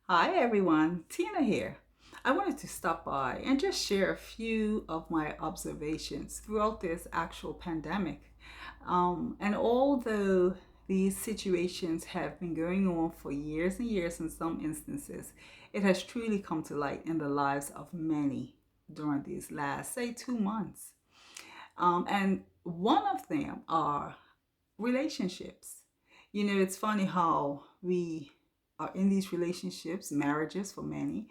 Hi everyone, Tina here. I wanted to stop by and just share a few of my observations throughout this actual pandemic. And although these situations have been going on for years and years in some instances, it has truly come to light in the lives of many during these last, say, 2 months. And one of them are relationships. It's funny how we are in these relationships, marriages for many,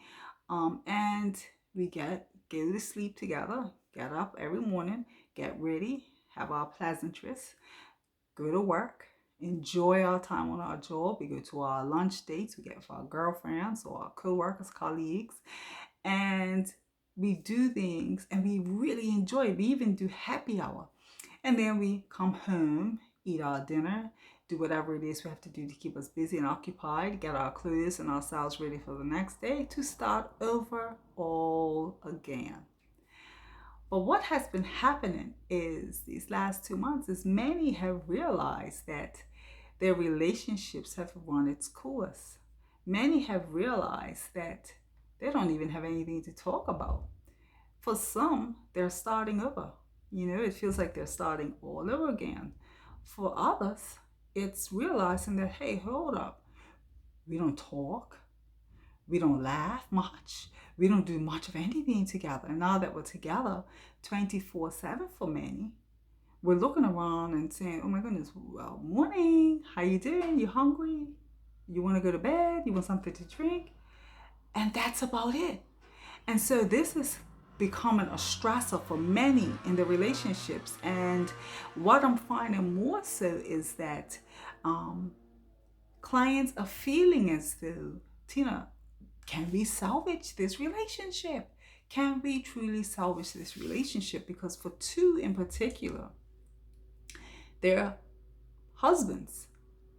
and we go to sleep together, get up every morning, get ready, have our pleasantries, go to work, enjoy our time on our job. We go to our lunch dates, we get with our girlfriends or our co-workers, colleagues, and we do things and we really enjoy it. We even do happy hour. And then we come home, eat our dinner, do whatever it is we have to do to keep us busy and occupied, get our clothes and ourselves ready for the next day to start over all again. But what has been happening is these last 2 months is many have realized that their relationships have run its course. Many have realized that they don't even have anything to talk about. For some, they're starting over. It feels like they're starting all over again. For others, it's realizing that, hey, hold up. We don't talk. We don't laugh much. We don't do much of anything together. And now that we're together 24/7 for many, we're looking around and saying, oh my goodness, well, morning. How you doing? You hungry? You want to go to bed? You want something to drink? And that's about it. And so this is becoming a stressor for many in the relationships. And what I'm finding more so is that um, clients are feeling as though, Tina, can we salvage this relationship? Can we truly salvage this relationship? Because for two in particular, their husbands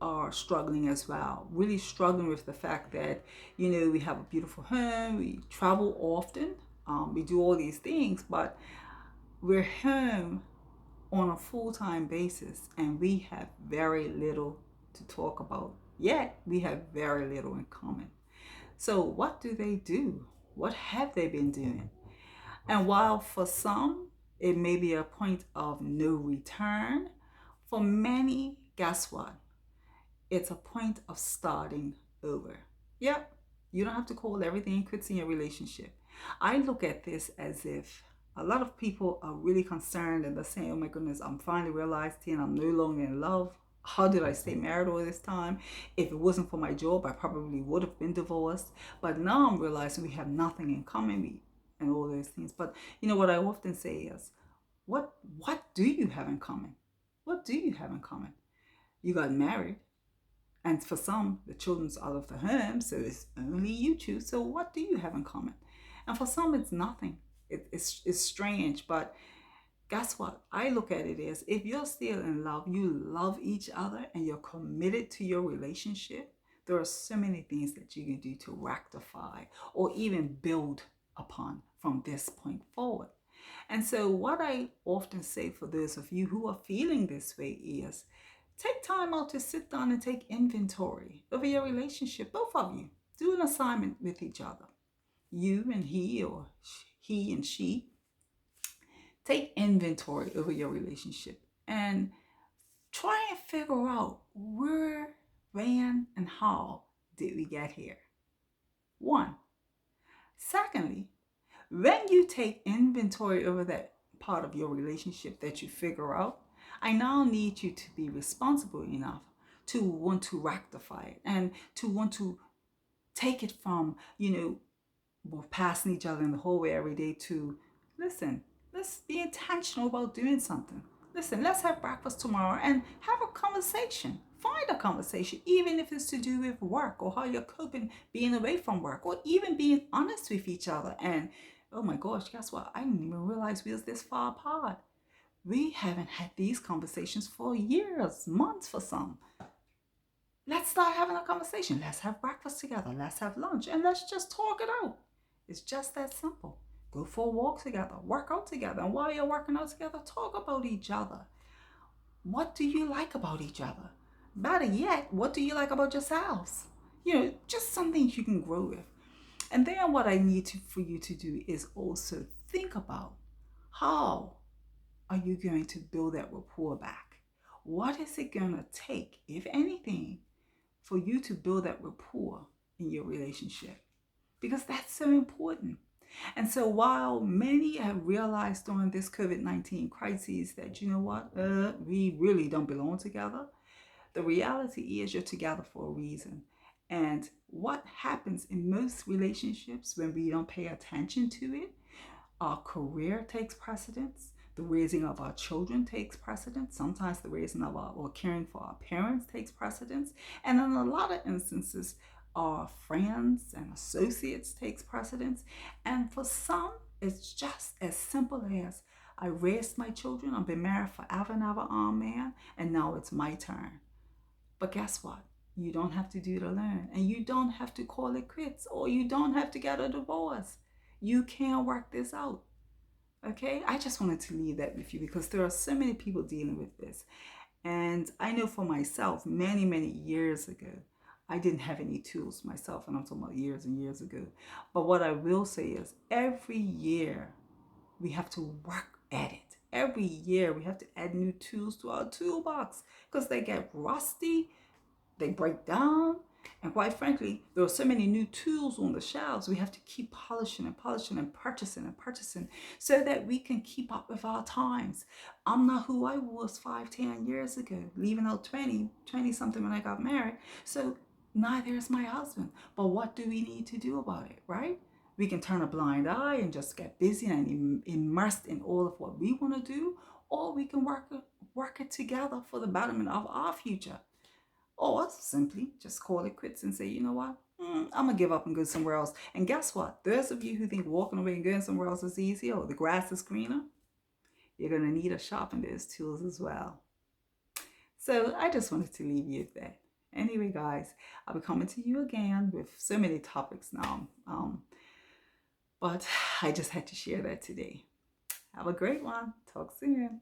are struggling as well, really struggling with the fact that, we have a beautiful home, we travel often, we do all these things, but we're home on a full-time basis and we have very little to talk about. Yet we have very little in common. So what do they do? What have they been doing? And while for some it may be a point of no return, for many, guess what? It's a point of starting over. Yep, you don't have to call everything quits in your relationship. I look at this as if a lot of people are really concerned and they're saying, oh my goodness, I'm finally realizing I'm no longer in love. How did I stay married all this time? If it wasn't for my job, I probably would have been divorced. But now I'm realizing we have nothing in common and all those things. But what I often say is, what do you have in common? What do you have in common? You got married, and for some, the children's out of the home, so it's only you two. So what do you have in common? And for some, it's nothing. It's strange, but guess what? I look at it as if you're still in love, you love each other, and you're committed to your relationship. There are so many things that you can do to rectify or even build upon from this point forward. And so, what I often say for those of you who are feeling this way is take time out to sit down and take inventory of your relationship, both of you. Do an assignment with each other. You and he, or he and she. Take inventory over your relationship and try and figure out where, when, and how did we get here. One. Secondly, when you take inventory over that part of your relationship that you figure out, I now need you to be responsible enough to want to rectify it and to want to take it from, we're passing each other in the hallway every day to, listen, let's be intentional about doing something. Listen, let's have breakfast tomorrow and have a conversation. Find a conversation, even if it's to do with work or how you're coping being away from work, or even being honest with each other. And oh my gosh, guess what? I didn't even realize we was this far apart. We haven't had these conversations for years, months for some. Let's start having a conversation. Let's have breakfast together. Let's have lunch and let's just talk it out. It's just that simple. Go for a walk together, work out together. And while you're working out together, talk about each other. What do you like about each other? Better yet, what do you like about yourselves? just some things you can grow with. And then what I need for you to do is also think about how are you going to build that rapport back? What is it going to take, if anything, for you to build that rapport in your relationship? Because that's so important. And so while many have realized during this COVID-19 crisis that, you know what, we really don't belong together, the reality is you're together for a reason. And what happens in most relationships when we don't pay attention to it, our career takes precedence. The raising of our children takes precedence. Sometimes the raising of or caring for our parents takes precedence. And in a lot of instances, our friends and associates takes precedence. And for some, it's just as simple as I raised my children. I've been married forever and ever, man, and now it's my turn. But guess what? You don't have to do it alone. And you don't have to call it quits, or you don't have to get a divorce. You can work this out. Okay? I just wanted to leave that with you because there are so many people dealing with this. And I know for myself, many, many years ago, I didn't have any tools myself, and I'm talking about years and years ago. But what I will say is every year we have to work at it. Every year we have to add new tools to our toolbox because they get rusty, they break down, and quite frankly, there are so many new tools on the shelves. We have to keep polishing and polishing and purchasing so that we can keep up with our times. I'm not who I was 5, 10 years ago, leaving out 20 something when I got married. So neither is my husband. But what do we need to do about it, right? We can turn a blind eye and just get busy and immersed in all of what we want to do, or we can work it together for the betterment of our future. Or simply just call it quits and say, you know what? I'm going to give up and go somewhere else. And guess what? Those of you who think walking away and going somewhere else is easy or the grass is greener, you're going to need to sharpen those tools as well. So I just wanted to leave you with that. Anyway, guys, I'll be coming to you again with so many topics now. But I just had to share that today. Have a great one. Talk soon.